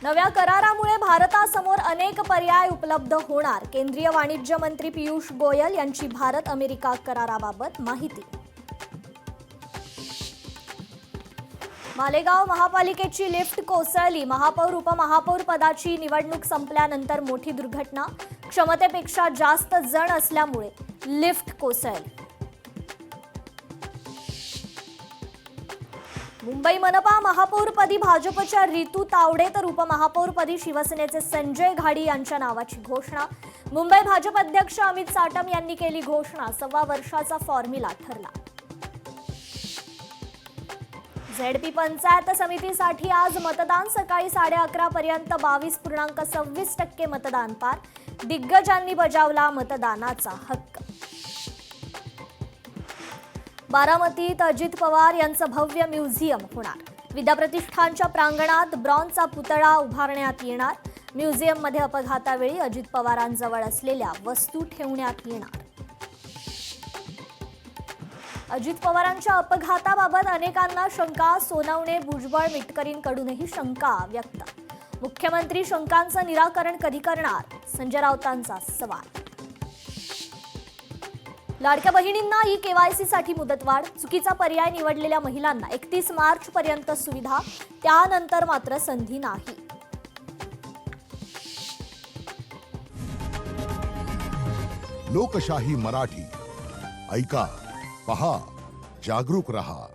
नव्या करारामुळे भारतासमोर अनेक पर्याय उपलब्ध होणार. केंद्रीय वाणिज्य मंत्री पियुष गोयल यांची भारत अमेरिका कराराबाबत माहिती. मालेगाव महापालिकेची लिफ्ट कोसळली. महापौर उपमहापौर पदाची निवडणूक संपल्यानंतर मोठी दुर्घटना. क्षमतेपेक्षा जास्त जण असल्यामुळे लिफ्ट कोसळली. मुंबई मनपा महापौरपदी भाजपच्या रितू तावडे तर उपमहापौरपदी शिवसेनेचे संजय घाडी यांच्या नावाची घोषणा. मुंबई भाजप अध्यक्ष अमित साटम यांनी केली घोषणा. 1.25 वर्षाचा फॉर्म्युला ठरला. झेडपी पंचायत समितीसाठी आज मतदान. सकाळी 11:30 पर्यंत 22.26% मतदान पार. दिग्गजांनी बजावला मतदानाचा हक्क. बारामतीत अजित पवार यांचं भव्य म्युझियम होणार. विद्याप्रतिष्ठानच्या प्रांगणात ब्रॉन्झचा पुतळा उभारण्यात येणार. म्युझियममध्ये अपघातावेळी अजित पवारांजवळ असलेल्या वस्तू ठेवण्यात येणार. अजित पवारांच्या अपघाताबाबत अनेकांना शंका. सोनवणे भुजबळ मिटकरींकडूनही शंका व्यक्त. मुख्यमंत्री शंकांचं निराकरण कधी करणार? संजय राऊतांचा सवाल. लाडक्या बहिणींना ई-केवायसी साठी मुदतवाढ. चुकीचा पर्याय निवडलेल्या महिलांना 31 मार्च पर्यंत सुविधा. त्यानंतर मात्र संधी नाही. लोकशाही मराठी ऐका, पहा, जागरूक रहा.